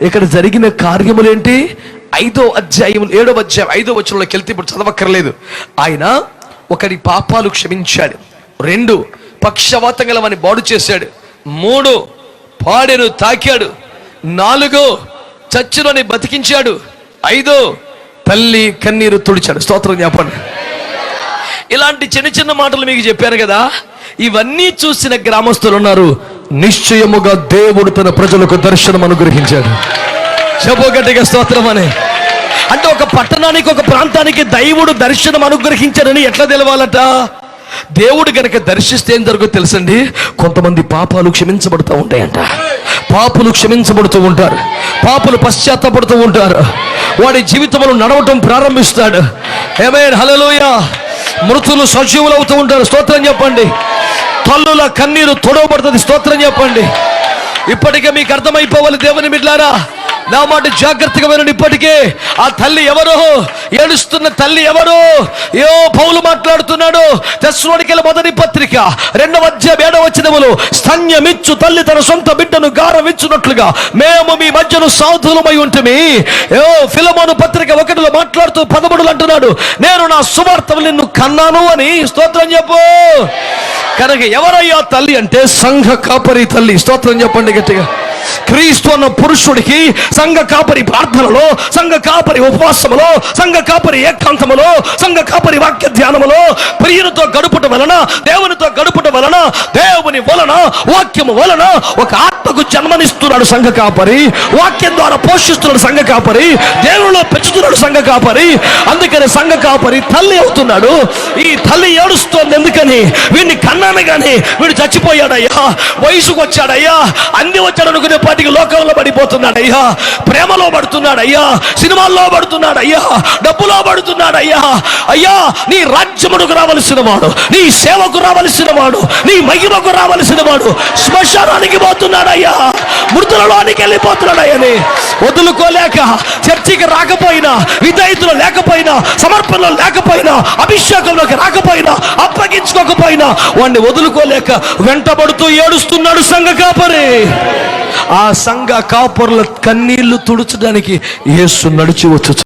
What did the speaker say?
ఇక్కడ జరిగిన కార్యములేంటి? 7వ అధ్యాయం 5వ వచనంలోకి వెళ్తే ఇప్పుడు చదవక్కర్లేదు. ఆయన ఒకరి పాపాలు క్షమించాడు. 2 పక్షవాతం గలవాని బాడు చేశాడు. 3 పాడెను తాకాడు. 4 చచ్చులోని బతికించాడు. 5 తల్లి కన్నీరు తుడిచాడు. స్తోత్రం చెప్పండి. ఇలాంటి చిన్న చిన్న మాటలు మీకు చెప్పాను కదా. ఇవన్నీ చూసిన గ్రామస్తులు ఉన్నారు, నిశ్చయముగా దేవుడు తన ప్రజలకు దర్శనం అనుగ్రహించాడు. చెప్పు గట్టిగా స్తోత్రం అని. అంటే ఒక పట్టణానికి, ఒక ప్రాంతానికి దేవుడు దర్శనం అనుగ్రహించాడని ఎట్లా తెలవాలట? దేవుడు గనక దర్శిస్తే ఏం జరుగుతుందో తెలుసండి, కొంతమంది పాపాలు క్షమించబడుతూ ఉంటాయంట. పాపులు క్షమించబడుతూ ఉంటారు, పాపులు పశ్చాత్తపడుతూ ఉంటారు, వాడి జీవితంలో నడవటం ప్రారంభిస్తాడు. ఆమేన్, హల్లెలూయా. మృతులు సజీవులు అవుతూ ఉంటారు. స్తోత్రం చెప్పండి. తల్లుల కన్నీరు తొడవబడుతుంది. స్తోత్రం చెప్పండి. ఇప్పటికే మీకు అర్థమైపోవాలి దేవుని బిడ్డలారా, నా మాట జాగ్రత్తగా వినండి. ఇప్పటికే ఆ తల్లి ఎవరు? ఏడుస్తున్న తల్లి ఎవరు? పౌలు మాట్లాడుతున్నాడు. తెస్సలోనికీయుల మొదటి పత్రిక 2వ అధ్యాయం 7వ వచనములో, స్తన్యమిచ్చు తల్లి తన సొంత బిడ్డను గారవించున్నట్లుగా మేము మీ మధ్యను సాధులమై ఉంటిమి. ఫిలమోను పత్రిక 1లో మాట్లాడుతూ 13 అంటున్నాడు, నేను నా సువార్తను నిన్ను కన్నాను అని. స్తోత్రం చెప్పు. కనుక ఎవరయ్యా తల్లి అంటే సంఘ కాపరి తల్లి. స్తోత్రం చెప్పండి గట్టిగా. క్రీస్తు అన్న పురుషుడికి సంఘ కాపరి ప్రార్థనలో, సంఘ కాపరి ఉపవాసములో, సంఘ కాపరి ఏకాంతములో, సంఘ కాపరి వాక్య ధ్యానములో ప్రియునితో గడుపుట వలన, దేవునితో గడుపుట వలన, దేవుని వలన, వాక్యము వలన ఒక ఆత్మకు జన్మనిస్తున్నాడు సంఘ కాపరి. వాక్యం ద్వారా పోషిస్తున్నాడు సంఘ కాపరి. దేవునిలో పెంచుతున్నాడు సంఘ కాపరి. అందుకని సంఘ కాపరి తల్లి అవుతున్నాడు. ఈ తల్లి ఏడుస్తోంది. ఎందుకని? వీడిని కన్నాను గాని వీడు చచ్చిపోయాడయ్యా, వయసుకు వచ్చాడయ్యా, అన్ని వచ్చాడు అనుకునే పాటికి లోకంలో పడిపోతున్నాడయ్యా, ప్రేమలో పడుతున్నాడయ్యా, సినిమాల్లో పడుతున్నాడయ్యా, డబ్బులో పడుతున్నాడయ్యా. అయ్యా, నీ రాజ్యమునకు రావలసిన వాడు, నీ సేవకు రావలసిన వాడు, నీ మహిమకు రావలసిన వాడు శ్మశానానికి పోతున్నాడయ్యా, మృతులలోనికి వెళ్ళిపోతున్నాడయ్యని వదులుకోలేక, చర్చికి రాకపోయినా, విధేయతలో లేకపోయినా, సమర్పణలో లేకపోయినా, అభిషేకంలోకి రాకపోయినా, అప్పగించుకోకపోయినా వాడిని వదులుకోలేక వెంటబడుతూ ఏడుస్తున్నాడు సంఘ కాపరి. ఆ సంఘ కాపరుల కన్నీళ్లు తుడుచడానికి యేసు నడిచి వచ్చు.